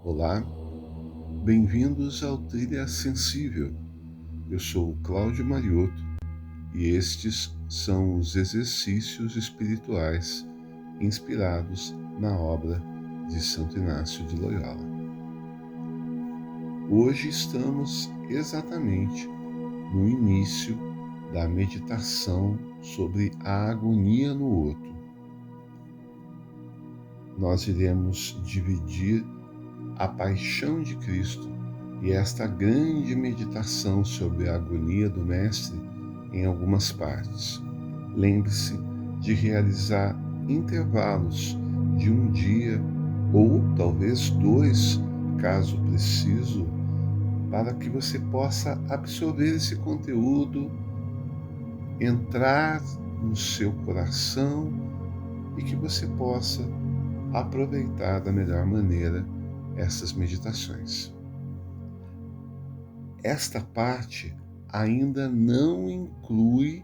Olá, bem-vindos ao Trilha Sensível. Eu sou o Cláudio Mariotto e estes são os exercícios espirituais inspirados na obra de Santo Inácio de Loyola. Hoje estamos exatamente no início da meditação sobre a agonia no outro. Nós iremos dividir a paixão de Cristo e esta grande meditação sobre a agonia do Mestre em algumas partes. Lembre-se de realizar intervalos de um dia ou talvez 2, caso preciso, para que você possa absorver esse conteúdo, entrar no seu coração e que você possa aproveitar da melhor maneira essas meditações. Esta parte ainda não inclui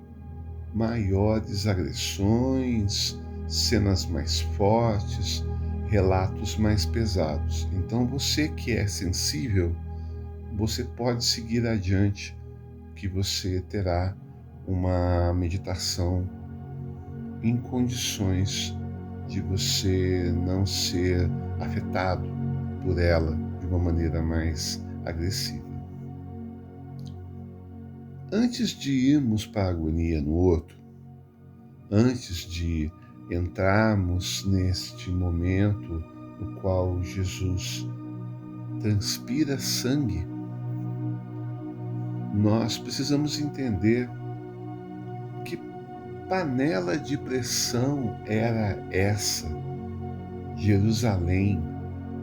maiores agressões, cenas mais fortes, relatos mais pesados. Então, você que é sensível, você pode seguir adiante, que você terá uma meditação em condições de você não ser afetado por ela de uma maneira mais agressiva. Antes de irmos para a agonia no outro, antes de entrarmos neste momento no qual Jesus transpira sangue, nós precisamos entender que panela de pressão era essa, Jerusalém,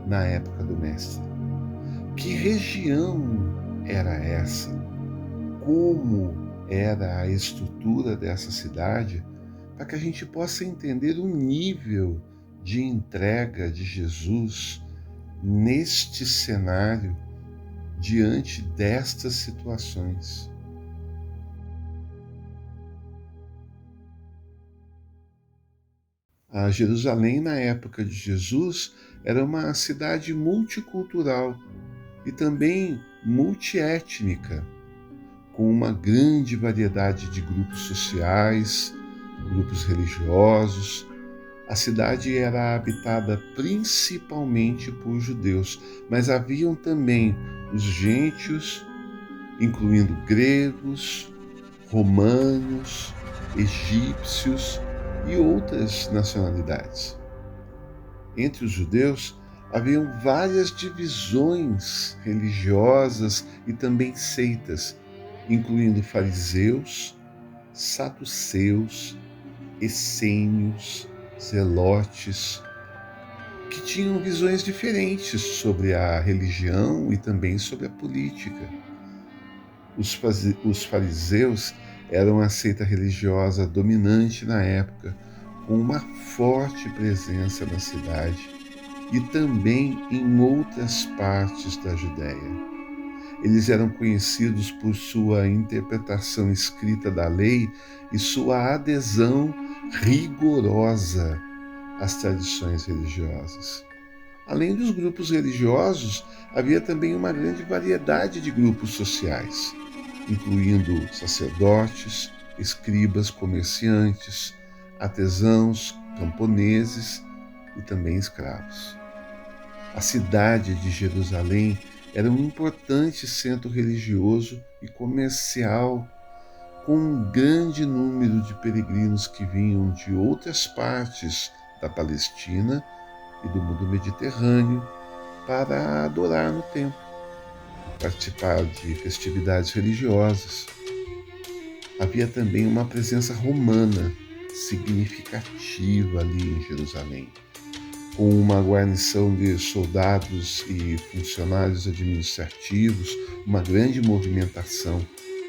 na época do Mestre. Que região era essa? Como era a estrutura dessa cidade, para que a gente possa entender o nível de entrega de Jesus neste cenário, diante destas situações. A Jerusalém, na época de Jesus, era uma cidade multicultural e também multiétnica, com uma grande variedade de grupos sociais, grupos religiosos. A cidade era habitada principalmente por judeus, mas haviam também os gentios, incluindo gregos, romanos, egípcios e outras nacionalidades. Entre os judeus, haviam várias divisões religiosas e também seitas, incluindo fariseus, saduceus, essênios, zelotes, que tinham visões diferentes sobre a religião e também sobre a política. Os fariseus eram a seita religiosa dominante na época, com uma forte presença na cidade e também em outras partes da Judéia. Eles eram conhecidos por sua interpretação escrita da lei e sua adesão rigorosa às tradições religiosas. Além dos grupos religiosos, havia também uma grande variedade de grupos sociais, incluindo sacerdotes, escribas, comerciantes, artesãos, camponeses e também escravos. A cidade de Jerusalém era um importante centro religioso e comercial, com um grande número de peregrinos que vinham de outras partes da Palestina e do mundo mediterrâneo para adorar no templo, participar de festividades religiosas. Havia também uma presença romana significativa ali em Jerusalém, com uma guarnição de soldados e funcionários administrativos, uma grande movimentação,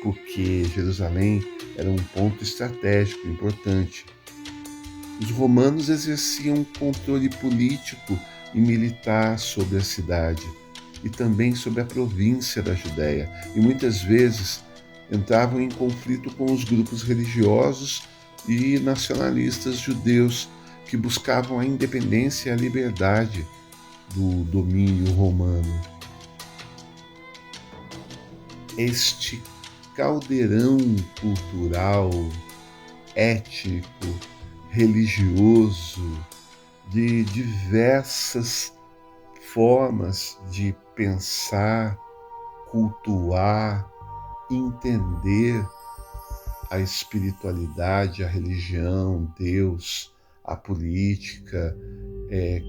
porque Jerusalém era um ponto estratégico importante. Os romanos exerciam controle político e militar sobre a cidade e também sobre a província da Judéia, e muitas vezes entravam em conflito com os grupos religiosos e nacionalistas judeus que buscavam a independência e a liberdade do domínio romano. Este caldeirão cultural, étnico, religioso, de diversas formas de pensar, cultuar, entender a espiritualidade, a religião, Deus, a política,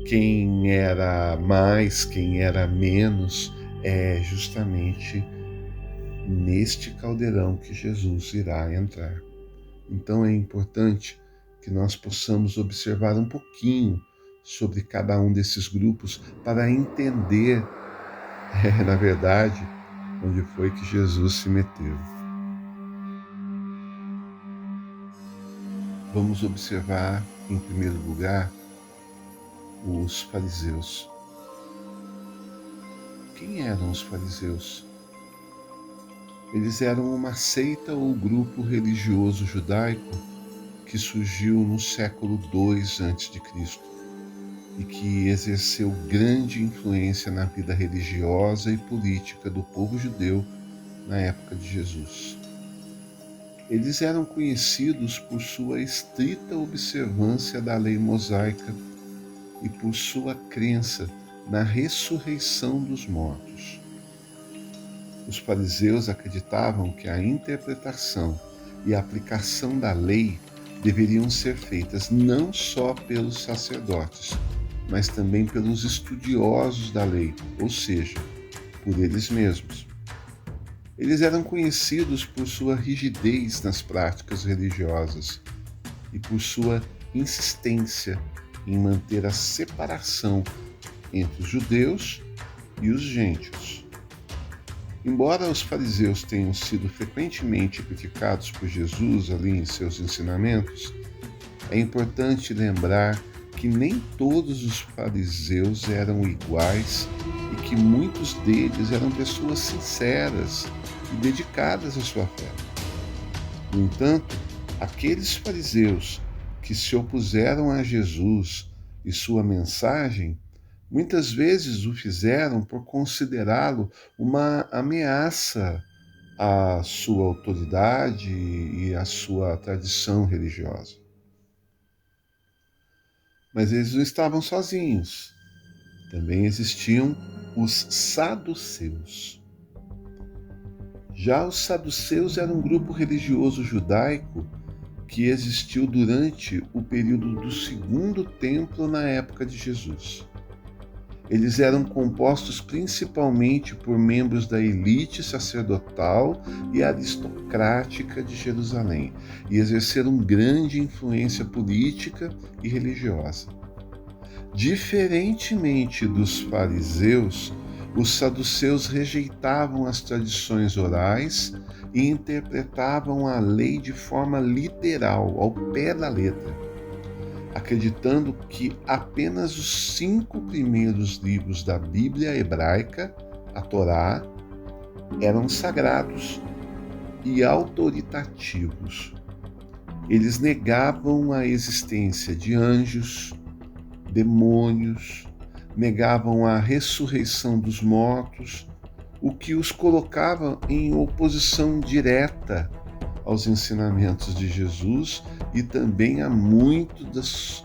quem era mais, quem era menos, é justamente neste caldeirão que Jesus irá entrar. Então é importante que nós possamos observar um pouquinho sobre cada um desses grupos para entender, na verdade, onde foi que Jesus se meteu. Vamos observar, em primeiro lugar, os fariseus. Quem eram os fariseus? Eles eram uma seita ou grupo religioso judaico que surgiu no século II a.C. e que exerceu grande influência na vida religiosa e política do povo judeu na época de Jesus. Eles eram conhecidos por sua estrita observância da lei mosaica e por sua crença na ressurreição dos mortos. Os fariseus acreditavam que a interpretação e a aplicação da lei deveriam ser feitas não só pelos sacerdotes, mas também pelos estudiosos da lei, ou seja, por eles mesmos. Eles eram conhecidos por sua rigidez nas práticas religiosas e por sua insistência em manter a separação entre os judeus e os gentios. Embora os fariseus tenham sido frequentemente criticados por Jesus ali em seus ensinamentos, é importante lembrar que nem todos os fariseus eram iguais e que muitos deles eram pessoas sinceras e dedicadas à sua fé. No entanto, aqueles fariseus que se opuseram a Jesus e sua mensagem, muitas vezes o fizeram por considerá-lo uma ameaça à sua autoridade e à sua tradição religiosa. Mas eles não estavam sozinhos. Também existiam os saduceus. Já os saduceus eram um grupo religioso judaico que existiu durante o período do Segundo Templo na época de Jesus. Eles eram compostos principalmente por membros da elite sacerdotal e aristocrática de Jerusalém e exerceram grande influência política e religiosa. Diferentemente dos fariseus, os saduceus rejeitavam as tradições orais e interpretavam a lei de forma literal, ao pé da letra, acreditando que apenas os 5 primeiros livros da Bíblia hebraica, a Torá, eram sagrados e autoritativos. Eles negavam a existência de anjos, demônios, negavam a ressurreição dos mortos, o que os colocava em oposição direta aos ensinamentos de Jesus e também a muitos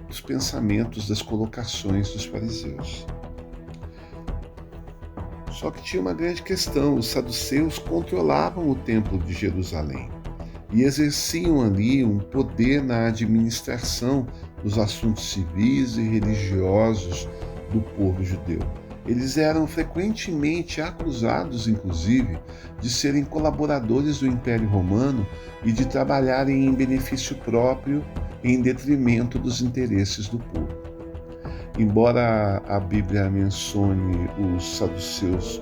dos pensamentos, das colocações dos fariseus. Só que tinha uma grande questão: os saduceus controlavam o templo de Jerusalém e exerciam ali um poder na administração dos assuntos civis e religiosos do povo judeu. Eles eram frequentemente acusados, inclusive, de serem colaboradores do Império Romano e de trabalharem em benefício próprio em detrimento dos interesses do povo. Embora a Bíblia mencione os saduceus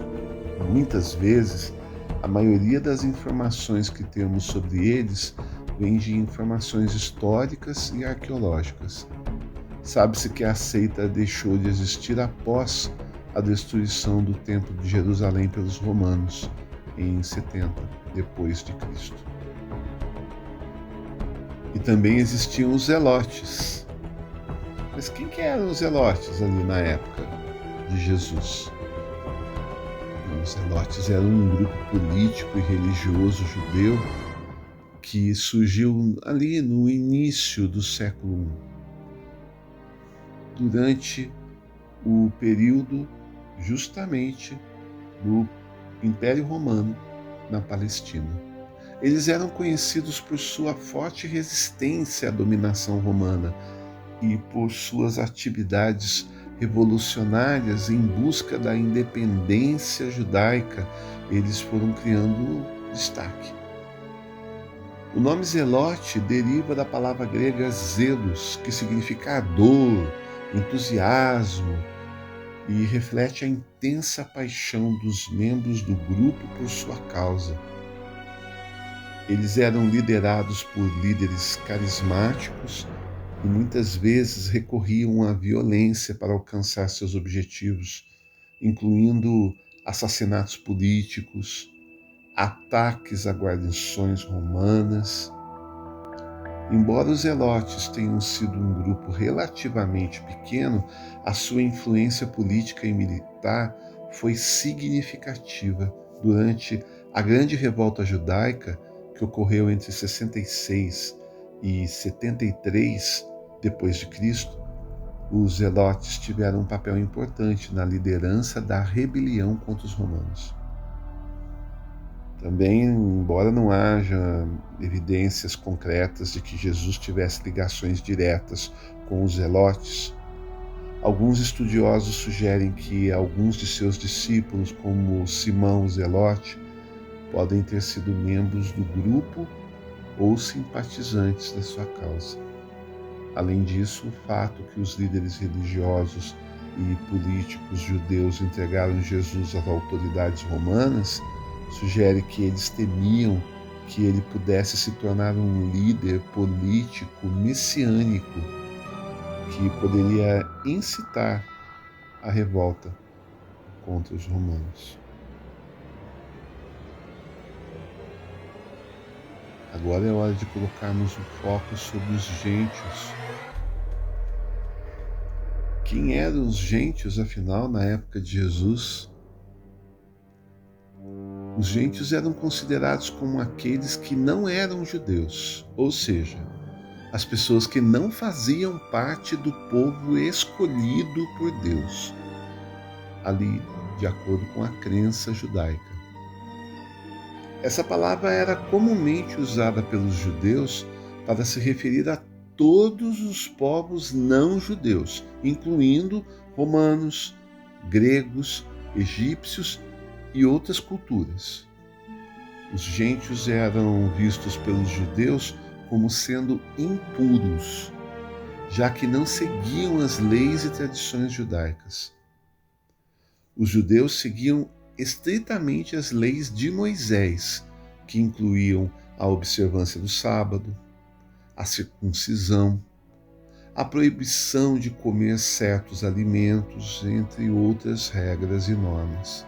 muitas vezes, a maioria das informações que temos sobre eles vem de informações históricas e arqueológicas. Sabe-se que a seita deixou de existir após a destruição do Templo de Jerusalém pelos romanos em 70 depois de Cristo. E também existiam os zelotes. Mas quem que eram os zelotes ali na época? de Jesus. Os zelotes eram um grupo político e religioso judeu que surgiu ali no início do século I, durante o período justamente do Império Romano na Palestina. Eles eram conhecidos por sua forte resistência à dominação romana e por suas atividades revolucionárias em busca da independência judaica. Eles foram criando destaque. O nome zelote deriva da palavra grega zelos, que significa ardor, entusiasmo, e reflete a intensa paixão dos membros do grupo por sua causa. Eles eram liderados por líderes carismáticos e muitas vezes recorriam à violência para alcançar seus objetivos, incluindo assassinatos políticos, ataques a guarnições romanas. Embora os zelotes tenham sido um grupo relativamente pequeno, a sua influência política e militar foi significativa durante a Grande Revolta Judaica, que ocorreu entre 66 e 73 depois de Cristo. Os zelotes tiveram um papel importante na liderança da rebelião contra os romanos. Também, embora não haja evidências concretas de que Jesus tivesse ligações diretas com os zelotes, alguns estudiosos sugerem que alguns de seus discípulos, como Simão o Zelote, podem ter sido membros do grupo ou simpatizantes da sua causa. Além disso, o fato que os líderes religiosos e políticos judeus entregaram Jesus às autoridades romanas sugere que eles temiam que ele pudesse se tornar um líder político messiânico que poderia incitar a revolta contra os romanos. Agora é hora de colocarmos o foco sobre os gentios. Quem eram os gentios, afinal, na época de Jesus? Os gentios eram considerados como aqueles que não eram judeus, ou seja, as pessoas que não faziam parte do povo escolhido por Deus, ali de acordo com a crença judaica. Essa palavra era comumente usada pelos judeus para se referir a todos os povos não judeus, incluindo romanos, gregos, egípcios e outras culturas. Os gentios eram vistos pelos judeus como sendo impuros, já que não seguiam as leis e tradições judaicas. Os judeus seguiam estritamente as leis de Moisés, que incluíam a observância do sábado, a circuncisão, a proibição de comer certos alimentos, entre outras regras e normas.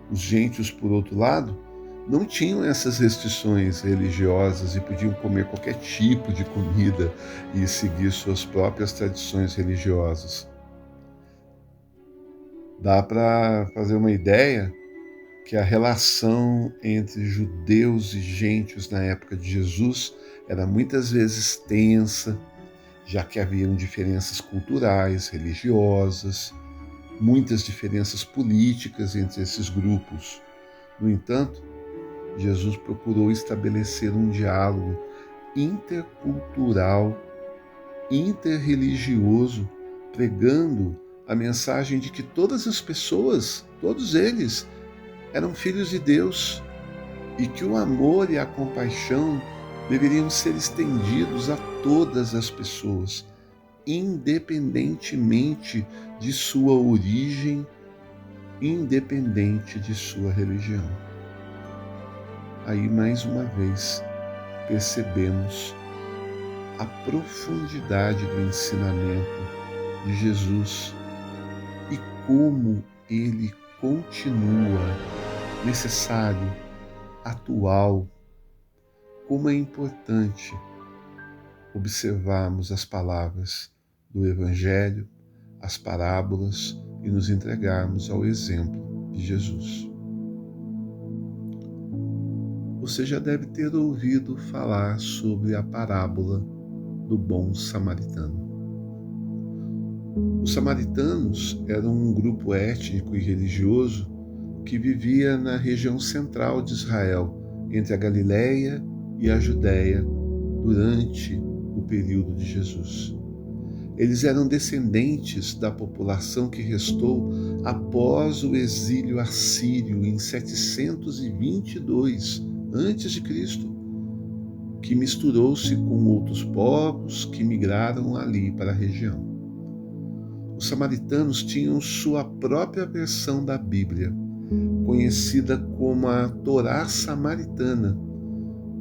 Os gentios, por outro lado, não tinham essas restrições religiosas e podiam comer qualquer tipo de comida e seguir suas próprias tradições religiosas. Dá para fazer uma ideia que a relação entre judeus e gentios na época de Jesus era muitas vezes tensa, já que haviam diferenças culturais, religiosas, muitas diferenças políticas entre esses grupos. No entanto, Jesus procurou estabelecer um diálogo intercultural, interreligioso, pregando a mensagem de que todas as pessoas, todos eles, eram filhos de Deus e que o amor e a compaixão deveriam ser estendidos a todas as pessoas, independentemente de sua origem, independente de sua religião. Aí, mais uma vez, percebemos a profundidade do ensinamento de Jesus e como ele continua necessário, atual, como é importante observarmos as palavras do Evangelho, as parábolas, e nos entregarmos ao exemplo de Jesus. Você já deve ter ouvido falar sobre a parábola do bom samaritano. Os samaritanos eram um grupo étnico e religioso que vivia na região central de Israel, entre a Galileia e a Judéia, durante o período de Jesus. Eles eram descendentes da população que restou após o exílio assírio em 722 a.C., que misturou-se com outros povos que migraram ali para a região. Os samaritanos tinham sua própria versão da Bíblia, conhecida como a Torá Samaritana,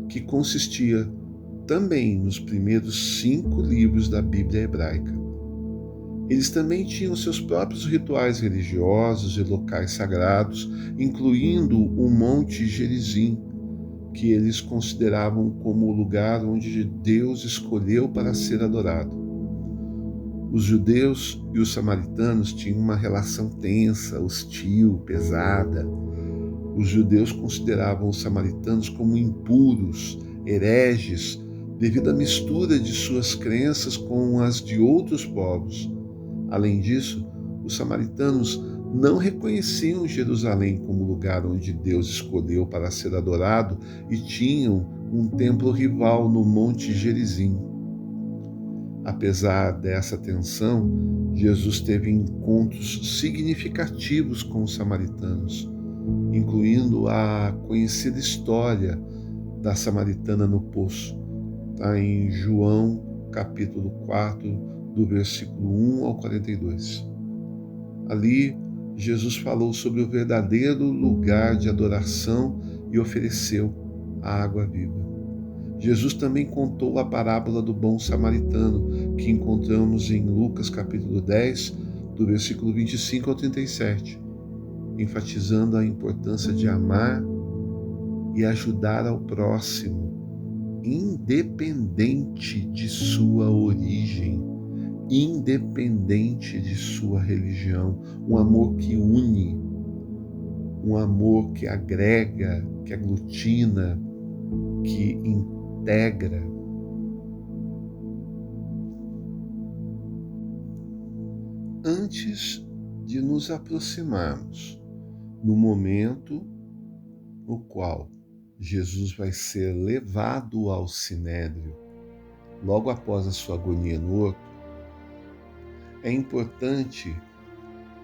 que consistia também nos primeiros 5 livros da Bíblia hebraica. Eles também tinham seus próprios rituais religiosos e locais sagrados, incluindo o Monte Gerizim, que eles consideravam como o lugar onde Deus escolheu para ser adorado. Os judeus e os samaritanos tinham uma relação tensa, hostil, pesada. Os judeus consideravam os samaritanos como impuros, hereges, devido à mistura de suas crenças com as de outros povos. Além disso, os samaritanos não reconheciam Jerusalém como lugar onde Deus escolheu para ser adorado e tinham um templo rival no Monte Gerizim. Apesar dessa tensão, Jesus teve encontros significativos com os samaritanos, incluindo a conhecida história da samaritana no poço. Está em João, capítulo 4, do versículo 1 ao 42. Ali, Jesus falou sobre o verdadeiro lugar de adoração e ofereceu a água viva. Jesus também contou a parábola do bom samaritano, que encontramos em Lucas capítulo 10, do versículo 25 ao 37, enfatizando a importância de amar e ajudar ao próximo, independente de sua origem, independente de sua religião, um amor que une, um amor que agrega, que aglutina, que integra. Antes de nos aproximarmos no momento no qual Jesus vai ser levado ao sinédrio, logo após a sua agonia no horto, é importante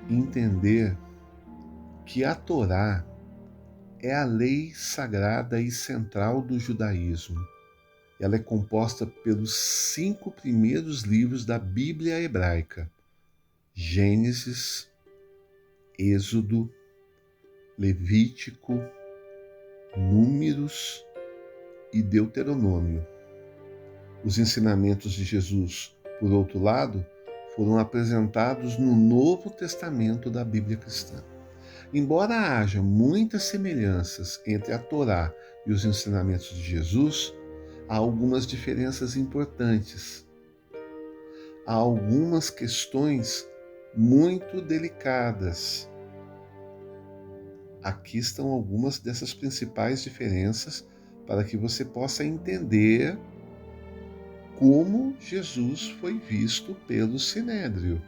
entender que a Torá é a lei sagrada e central do judaísmo. Ela é composta pelos 5 primeiros livros da Bíblia hebraica: Gênesis, Êxodo, Levítico, Números e Deuteronômio. Os ensinamentos de Jesus, por outro lado, foram apresentados no Novo Testamento da Bíblia cristã. Embora haja muitas semelhanças entre a Torá e os ensinamentos de Jesus, há algumas diferenças importantes. Há algumas questões muito delicadas. Aqui estão algumas dessas principais diferenças para que você possa entender como Jesus foi visto pelo Sinédrio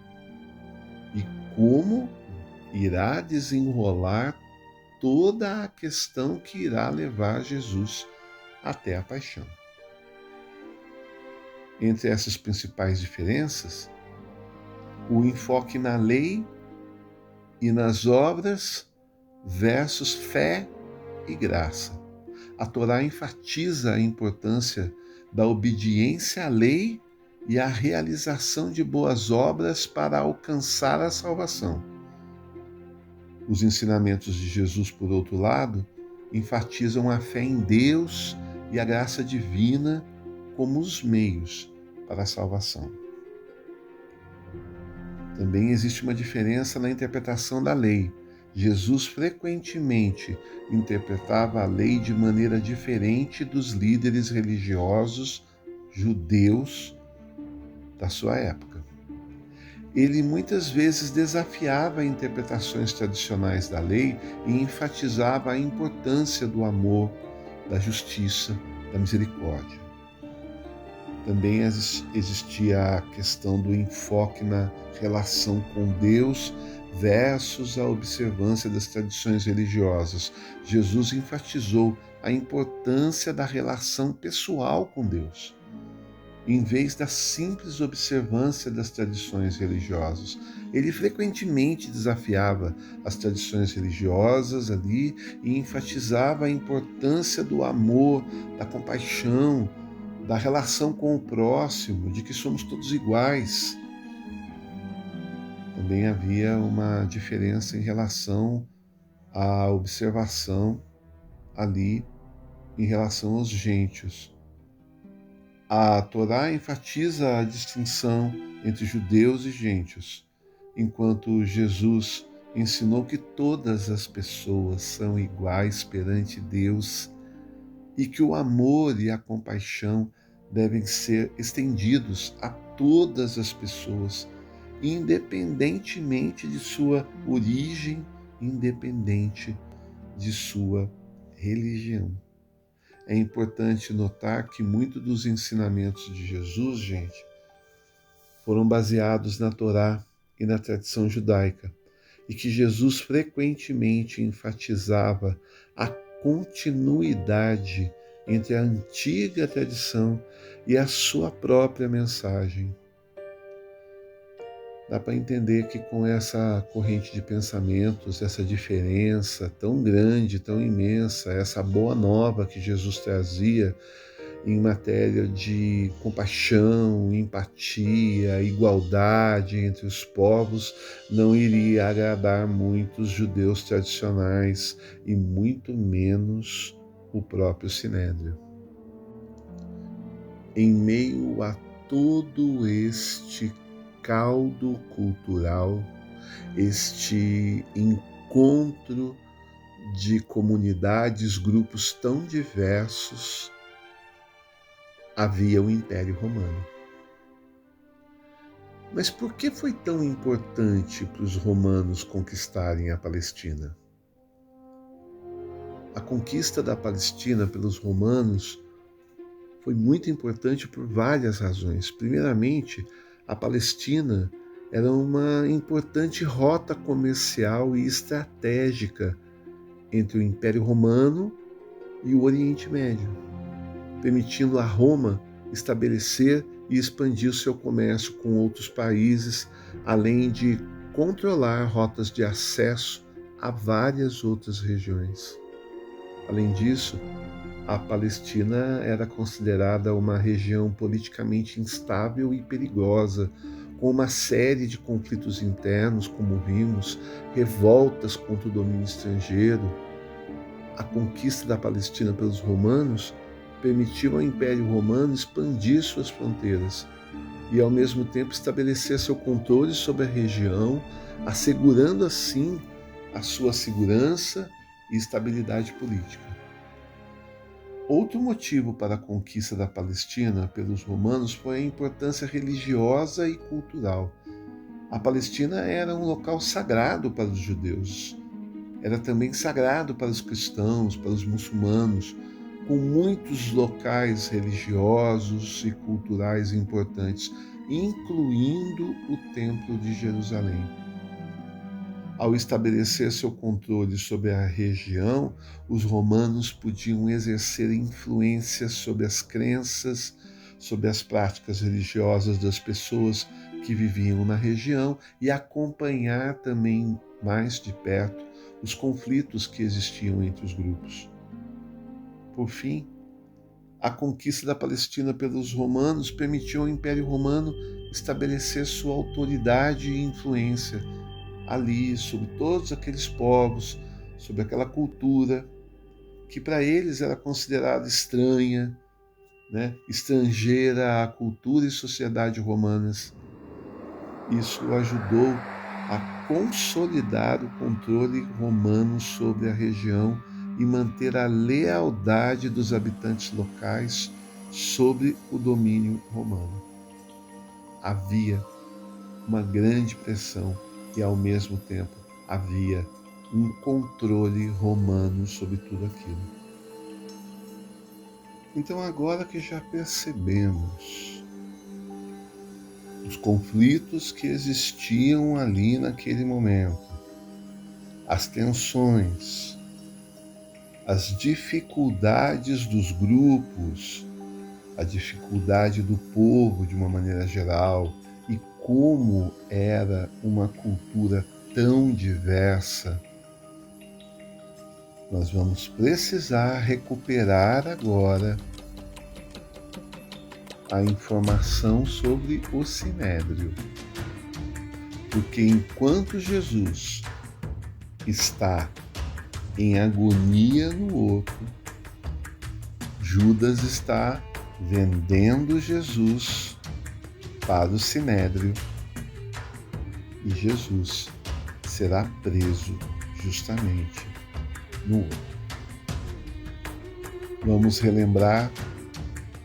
e como irá desenrolar toda a questão que irá levar Jesus até a paixão. Entre essas principais diferenças, o enfoque na lei e nas obras versus fé e graça. A Torá enfatiza a importância da obediência à lei e a realização de boas obras para alcançar a salvação. Os ensinamentos de Jesus, por outro lado, enfatizam a fé em Deus e a graça divina como os meios para a salvação. Também existe uma diferença na interpretação da lei. Jesus frequentemente interpretava a lei de maneira diferente dos líderes religiosos judeus da sua época. ele muitas vezes desafiava interpretações tradicionais da lei e enfatizava a importância do amor, da justiça, da misericórdia. Também existia a questão do enfoque na relação com Deus versus a observância das tradições religiosas. Jesus enfatizou a importância da relação pessoal com Deus, em vez da simples observância das tradições religiosas. Ele frequentemente desafiava as tradições religiosas ali e enfatizava a importância do amor, da compaixão, da relação com o próximo, de que somos todos iguais. Também havia uma diferença em relação à observação ali em relação aos gentios. A Torá enfatiza a distinção entre judeus e gentios, enquanto Jesus ensinou que todas as pessoas são iguais perante Deus e que o amor e a compaixão devem ser estendidos a todas as pessoas, independentemente de sua origem, independente de sua religião. É importante notar que muitos dos ensinamentos de Jesus, gente, foram baseados na Torá e na tradição judaica, e que Jesus frequentemente enfatizava a continuidade entre a antiga tradição e a sua própria mensagem. Dá para entender que com essa corrente de pensamentos, essa diferença tão grande, tão imensa, essa boa nova que Jesus trazia em matéria de compaixão, empatia, igualdade entre os povos, não iria agradar muitos judeus tradicionais e muito menos o próprio Sinédrio. Em meio a todo este caldo cultural, este encontro de comunidades, grupos tão diversos, havia o Império Romano. Mas por que foi tão importante para os romanos conquistarem a Palestina? A conquista da Palestina pelos romanos foi muito importante por várias razões. Primeiramente, a Palestina era uma importante rota comercial e estratégica entre o Império Romano e o Oriente Médio, permitindo a Roma estabelecer e expandir o seu comércio com outros países, além de controlar rotas de acesso a várias outras regiões. Além disso, a Palestina era considerada uma região politicamente instável e perigosa, com uma série de conflitos internos, como vimos, revoltas contra o domínio estrangeiro. A conquista da Palestina pelos romanos permitiu ao Império Romano expandir suas fronteiras e, ao mesmo tempo, estabelecer seu controle sobre a região, assegurando assim a sua segurança e estabilidade política. Outro motivo para a conquista da Palestina pelos romanos foi a importância religiosa e cultural. A Palestina era um local sagrado para os judeus. Era também sagrado para os cristãos, para os muçulmanos, com muitos locais religiosos e culturais importantes, incluindo o Templo de Jerusalém. Ao estabelecer seu controle sobre a região, os romanos podiam exercer influência sobre as crenças, sobre as práticas religiosas das pessoas que viviam na região e acompanhar também mais de perto os conflitos que existiam entre os grupos. Por fim, a conquista da Palestina pelos romanos permitiu ao Império Romano estabelecer sua autoridade e influência ali sobre todos aqueles povos, sobre aquela cultura que para eles era considerada estranha, estrangeira à cultura e sociedade romanas. Isso ajudou a consolidar o controle romano sobre a região e manter a lealdade dos habitantes locais sobre o domínio romano. Havia uma grande pressão e, ao mesmo tempo, havia um controle romano sobre tudo aquilo. Então, agora que já percebemos os conflitos que existiam ali naquele momento, as tensões, as dificuldades dos grupos, a dificuldade do povo de uma maneira geral e como era uma cultura tão diversa, nós vamos precisar recuperar agora a informação sobre o Sinédrio. Porque enquanto Jesus está em agonia no outro, Judas está vendendo Jesus para o Sinédrio e Jesus será preso justamente no outro. Vamos relembrar,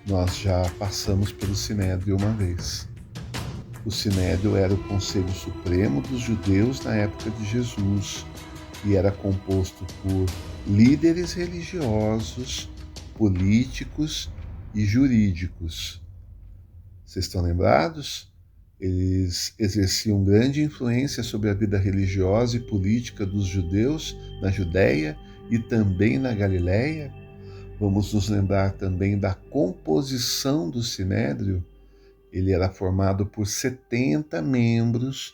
nós já passamos pelo Sinédrio uma vez. O Sinédrio era o Conselho Supremo dos Judeus na época de Jesus e era composto por líderes religiosos, políticos e jurídicos. Vocês estão lembrados? Eles exerciam grande influência sobre a vida religiosa e política dos judeus na Judéia e também na Galiléia. Vamos nos lembrar também da composição do Sinédrio. Ele era formado por 70 membros,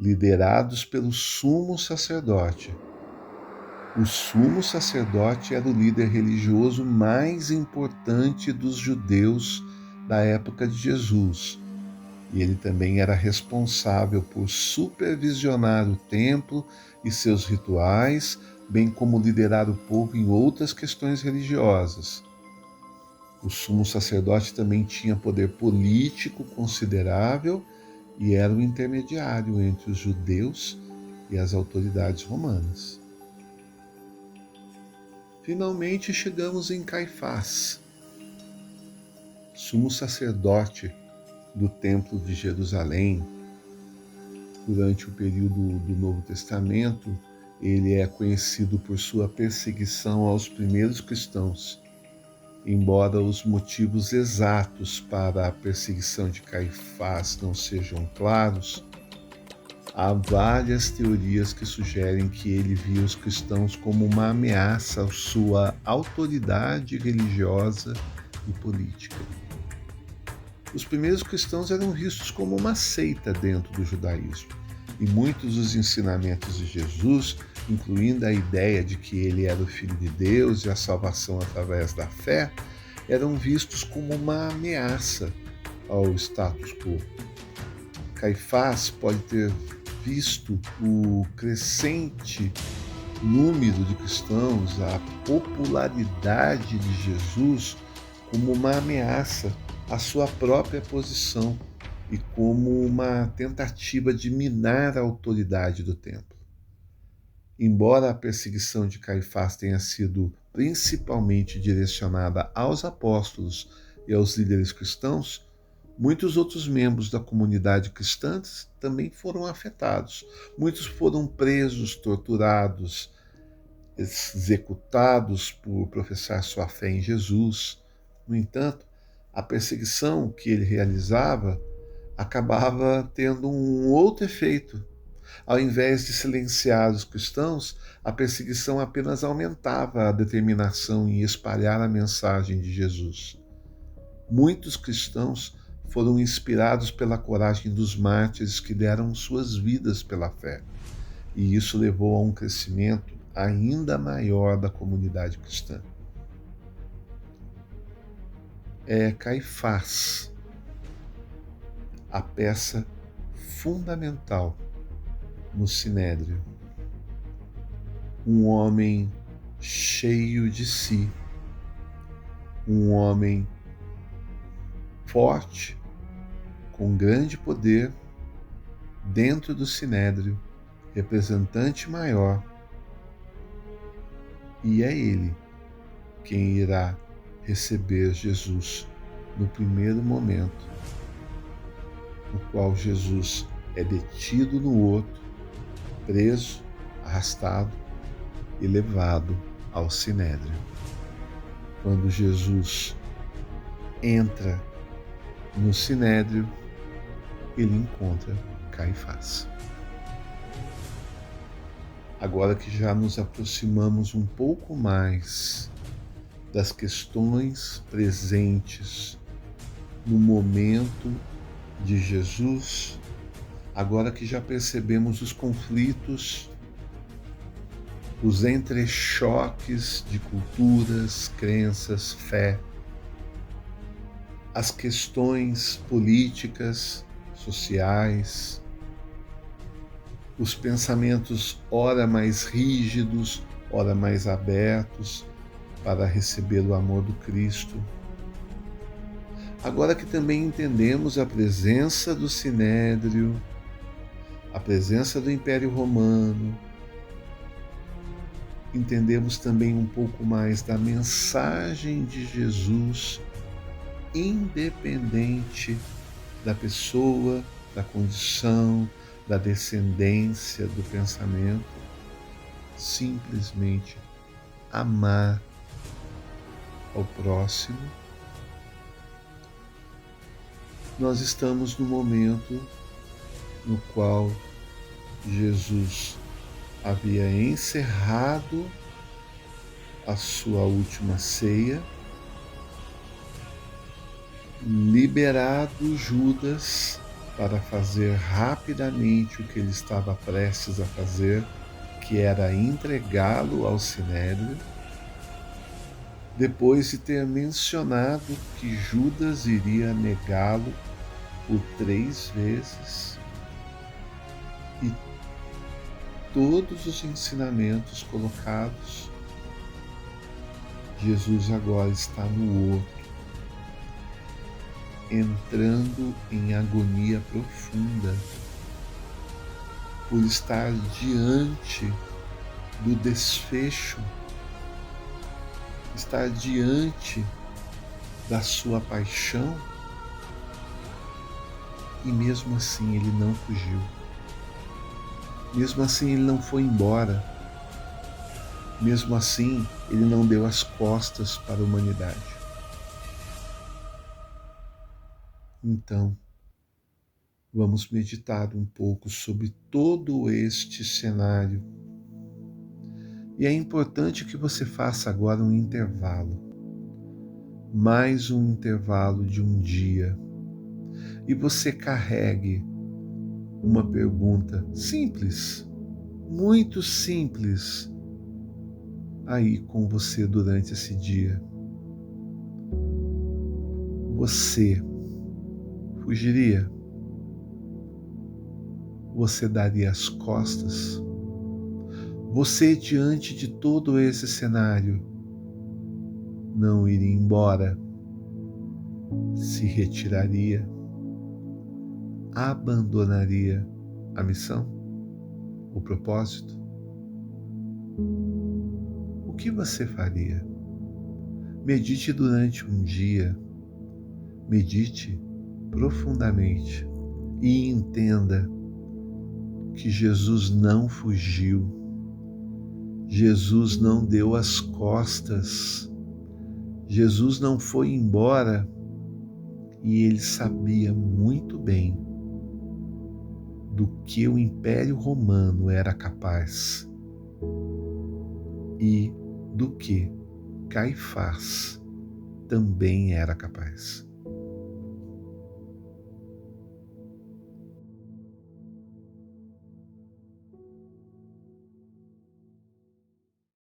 liderados pelo sumo sacerdote. O sumo sacerdote era o líder religioso mais importante dos judeus da época de Jesus. E ele também era responsável por supervisionar o templo e seus rituais, bem como liderar o povo em outras questões religiosas. O sumo sacerdote também tinha poder político considerável e era o intermediário entre os judeus e as autoridades romanas. Finalmente chegamos em Caifás, sumo sacerdote do Templo de Jerusalém. Durante o período do Novo Testamento, ele é conhecido por sua perseguição aos primeiros cristãos. Embora os motivos exatos para a perseguição de Caifás não sejam claros, há várias teorias que sugerem que ele via os cristãos como uma ameaça à sua autoridade religiosa e política. Os primeiros cristãos eram vistos como uma seita dentro do judaísmo, e muitos dos ensinamentos de Jesus, incluindo a ideia de que ele era o Filho de Deus e a salvação através da fé, eram vistos como uma ameaça ao status quo. Caifás pode ter visto o crescente número de cristãos, a popularidade de Jesus como uma ameaça à sua própria posição e como uma tentativa de minar a autoridade do templo. Embora a perseguição de Caifás tenha sido principalmente direcionada aos apóstolos e aos líderes cristãos, muitos outros membros da comunidade cristã também foram afetados. Muitos foram presos, torturados, executados por professar sua fé em Jesus. No entanto, a perseguição que ele realizava acabava tendo um outro efeito. Ao invés de silenciar os cristãos, a perseguição apenas aumentava a determinação em espalhar a mensagem de Jesus. Muitos cristãos foram inspirados pela coragem dos mártires que deram suas vidas pela fé, e isso levou a um crescimento ainda maior da comunidade cristã. É Caifás a peça fundamental no Sinédrio. Um homem cheio de si, um homem forte, com grande poder, dentro do Sinédrio, representante maior, e é ele quem irá receber Jesus no primeiro momento, no qual Jesus é detido no outro, preso, arrastado e levado ao sinédrio. Quando Jesus entra no sinédrio, ele encontra Caifás. Agora que já nos aproximamos um pouco mais das questões presentes no momento de Jesus, agora que já percebemos os conflitos, os entrechoques de culturas, crenças, fé, as questões políticas, sociais, os pensamentos ora mais rígidos, ora mais abertos para receber o amor do Cristo. Agora que também entendemos a presença do Sinédrio, a presença do Império Romano, entendemos também um pouco mais da mensagem de Jesus, independente da pessoa, da condição, da descendência, do pensamento, simplesmente amar ao próximo. Nós estamos no momento no qual Jesus havia encerrado a sua última ceia, liberado Judas para fazer rapidamente o que ele estava prestes a fazer, que era entregá-lo ao Sinédrio, depois de ter mencionado que Judas iria negá-lo por 3 vezes, e todos os ensinamentos colocados, Jesus agora está no outro, entrando em agonia profunda, por estar diante do desfecho, estar diante da sua paixão, e mesmo assim ele não fugiu. Mesmo assim ele não foi embora. Mesmo assim ele não deu as costas para a humanidade. Então, vamos meditar um pouco sobre todo este cenário. E é importante que você faça agora um intervalo. Mais um intervalo de um dia. E você carregue uma pergunta simples, muito simples, aí com você durante esse dia. Você fugiria? Você daria as costas? Você, diante de todo esse cenário, não iria embora? Se retiraria? Abandonaria a missão? O propósito? O que você faria? Medite durante um dia, medite profundamente e entenda que Jesus não fugiu, Jesus não deu as costas, Jesus não foi embora, e ele sabia muito bem do que o Império Romano era capaz e do que Caifás também era capaz.